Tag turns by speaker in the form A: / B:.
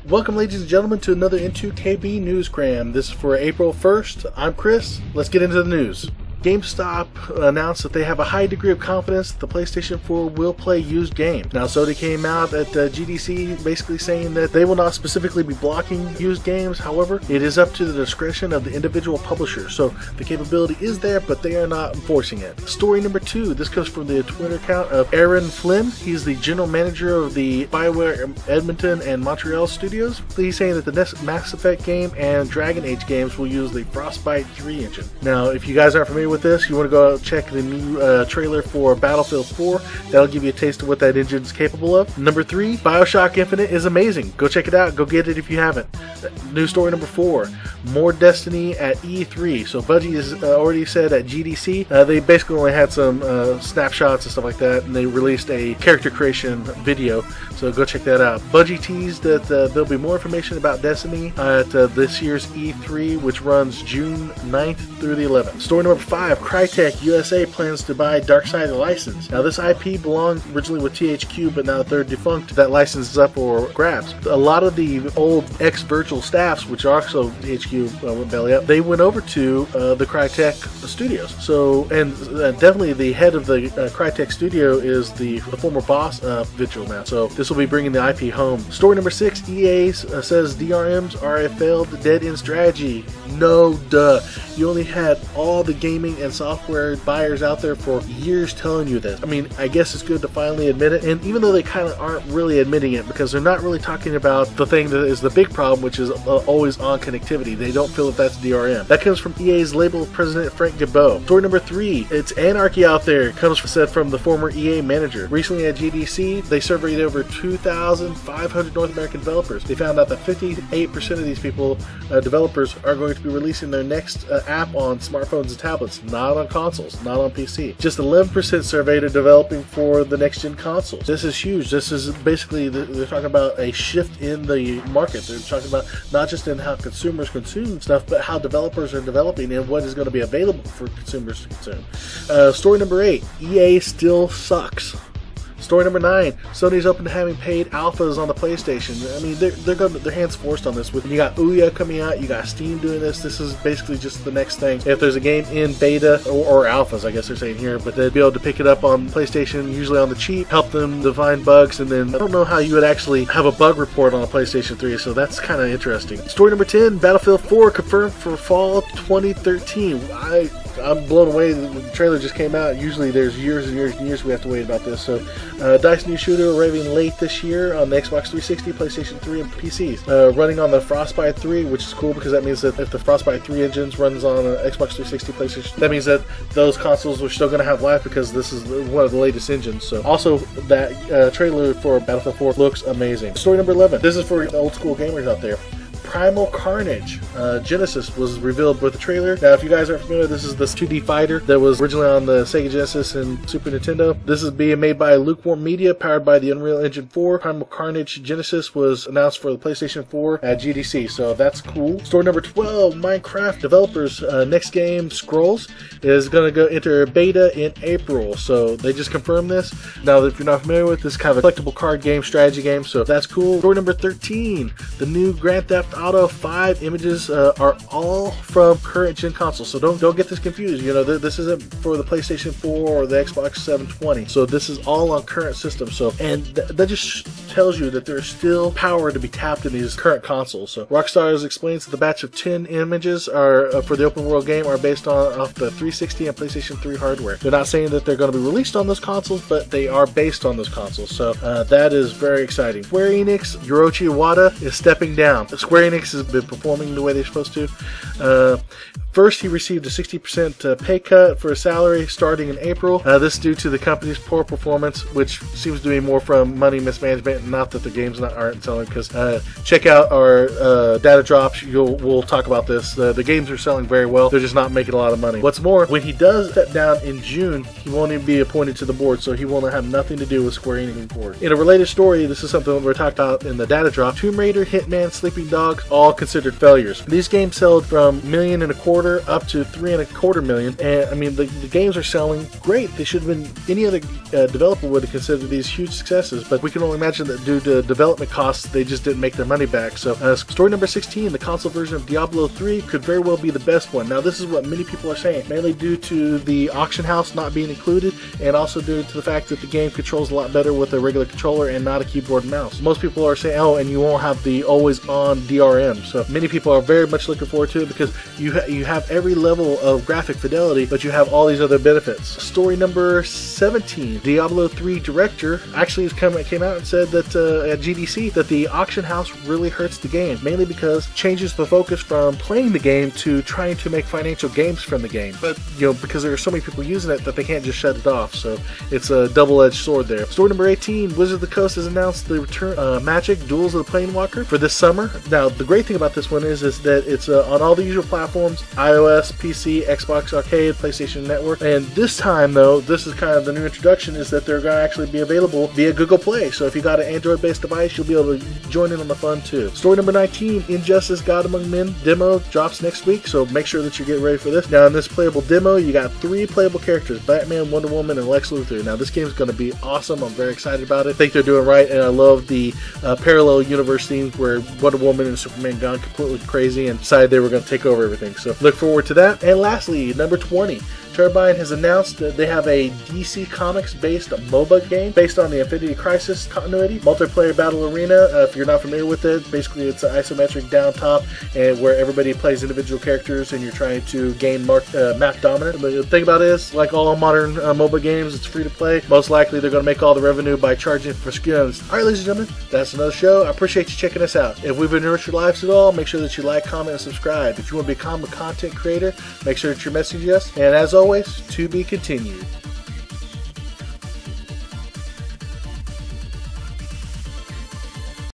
A: Welcome, ladies and gentlemen, to another N2KB News Cram. This is for April 1st. I'm Chris. Let's get into the news. GameStop announced that they have a high degree of confidence that the PlayStation 4 will play used games. Now, Sony came out at GDC basically saying that they will not specifically be blocking used games. However, it is up to the discretion of the individual publisher. So the capability is there, but they are not enforcing it. Story number 2. This comes from the Twitter account of Aaron Flynn. He's the general manager of the BioWare Edmonton and Montreal studios. He's saying that the next Mass Effect game and Dragon Age games will use the Frostbite 3 engine. Now, if you guys aren't familiar with this, you want to go check the new trailer for Battlefield 4. That'll give you a taste of what that engine's capable of. Number 3, BioShock Infinite is amazing. Go check it out. Go get it if you haven't. News story number 4, more Destiny at E3. So Bungie has already said at GDC, they basically only had some snapshots and stuff like that, and they released a character creation video. So go check that out. Bungie teased that there'll be more information about Destiny at this year's E3, which runs June 9th through the 11th. Story number 5, Crytek USA plans to buy Darksiders license. Now, this IP belonged originally with THQ, but now that they're defunct, that license is up for grabs. A lot of the old ex-Virtual staffs, which are also THQ went belly up, they went over to the Crytek studios. So, and definitely the head of the Crytek studio is the former boss of Vigil now. So this will be bringing the IP home. Story number 6, EA says DRMs are a failed dead-end strategy. No, duh. You only had all the gaming and software buyers out there for years telling you this. I mean, I guess it's good to finally admit it, and even though they kind of aren't really admitting it, because they're not really talking about the thing that is the big problem, which is always on connectivity. They don't feel that that's DRM. That comes from EA's label president Frank Gibeau. Story number 3, it's anarchy out there, comes said from the former EA manager. Recently at GDC, they surveyed over 2,500 North American developers. They found out that 58% of these people, developers, are going to be releasing their next app on smartphones and tablets, not on consoles, not on PC. Just 11% surveyed are developing for the next gen consoles. This is huge. This is basically, they're talking about a shift in the market. They're talking about not just in how consumers consume stuff, but how developers are developing and what is going to be available for consumers to consume. Story number 8, EA still sucks. Story number 9, Sony's open to having paid alphas on the PlayStation. I mean, they're going to, their hands forced on this. You got Ouya coming out, you got Steam doing this. This is basically just the next thing. If there's a game in beta, or alphas, I guess they're saying here, but they'd be able to pick it up on PlayStation, usually on the cheap, help them to find bugs, and then I don't know how you would actually have a bug report on a PlayStation 3, so that's kind of interesting. Story number 10, Battlefield 4 confirmed for fall 2013. I'm blown away. The trailer just came out. Usually there's years and years and years we have to wait about this. So, DICE new shooter arriving late this year on the Xbox 360, PlayStation 3, and PCs. Running on the Frostbite 3, which is cool because that means that if the Frostbite 3 engines runs on Xbox 360, PlayStation, that means that those consoles are still going to have life because this is one of the latest engines. So, also that trailer for Battlefield 4 looks amazing. Story number 11. This is for old school gamers out there. Primal Carnage Genesis was revealed with the trailer. Now, if you guys aren't familiar, this is this 2D fighter that was originally on the Sega Genesis and Super Nintendo. This is being made by Lukewarm Media, powered by the Unreal Engine 4. Primal Carnage Genesis was announced for the PlayStation 4 at GDC, so that's cool. Story number 12, Minecraft developers' next game, Scrolls, is going to go enter beta in April, so they just confirmed this. Now, if you're not familiar with this, kind of a collectible card game, strategy game, so that's cool. Story number 13, the new Grand Theft Auto 5 images are all from current gen consoles, so don't get this confused. You know, this isn't for the PlayStation 4 or the Xbox 720, so this is all on current systems. So, and that just tells you that there's still power to be tapped in these current consoles. So Rockstar explains that the batch of 10 images are for the open world game are based off the 360 and PlayStation 3 hardware. They're not saying that they're going to be released on those consoles, but they are based on those consoles. So that is very exciting. Square Enix, Yoroichi Iwata is stepping down. Square Enix has been performing the way they're supposed to. First, he received a 60% pay cut for his salary starting in April. This is due to the company's poor performance, which seems to be more from money mismanagement, and not that the games aren't selling. Because check out our data drops. We'll talk about this. The games are selling very well. They're just not making a lot of money. What's more, when he does step down in June, he won't even be appointed to the board, so he will have nothing to do with Square Enix board. In a related story, this is something we're talking about in the data drop. Tomb Raider, Hitman, Sleeping Dog, all considered failures. These games sold from $1.25 million up to $3.25 million, and I mean the games are selling great. They should have been, any other developer would have considered these huge successes, but we can only imagine that due to development costs, they just didn't make their money back. So story number 16, the console version of Diablo 3 could very well be the best one. Now this is what many people are saying, mainly due to the auction house not being included, and also due to the fact that the game controls a lot better with a regular controller and not a keyboard and mouse. Most people are saying, oh, and you won't have the always on DRM. So many people are very much looking forward to it because you have every level of graphic fidelity, but you have all these other benefits. Story number 17, Diablo 3 director actually came out and said that at GDC that the auction house really hurts the game, mainly because it changes the focus from playing the game to trying to make financial gains from the game. But because there are so many people using it that they can't just shut it off, so it's a double-edged sword there. Story number 18, Wizards of the Coast has announced the return Magic Duels of the Planewalker for this summer. Now the great thing about this one is that it's on all the usual platforms: iOS, PC, Xbox Arcade, PlayStation Network. And this time though, this is kind of the new introduction, is that they're going to actually be available via Google Play. So if you got an Android-based device, you'll be able to join in on the fun too. Story number 19, Injustice: God Among Men demo drops next week, so make sure that you get ready for this. Now in this playable demo, you got 3 playable characters: Batman, Wonder Woman, and Lex Luthor. Now this game is going to be awesome. I'm very excited about it. I think they're doing right, and I love the parallel universe theme where Wonder Woman and Superman gone completely crazy and decided they were going to take over everything. So look forward to that. And lastly, number 20, Turbine has announced that they have a DC Comics based MOBA game based on the Infinity Crisis continuity, multiplayer battle arena. If you're not familiar with it, basically it's an isometric down top and where everybody plays individual characters and you're trying to gain map dominance. But the thing about it is, like all modern MOBA games, it's free to play. Most likely they're going to make all the revenue by charging for skins. Alright, ladies and gentlemen, that's another show. I appreciate you checking us out. If we've enriched your lives at all, make sure that you like, comment, and subscribe. If you want to become a content creator, make sure that you're messaging us. And as always, to be continued.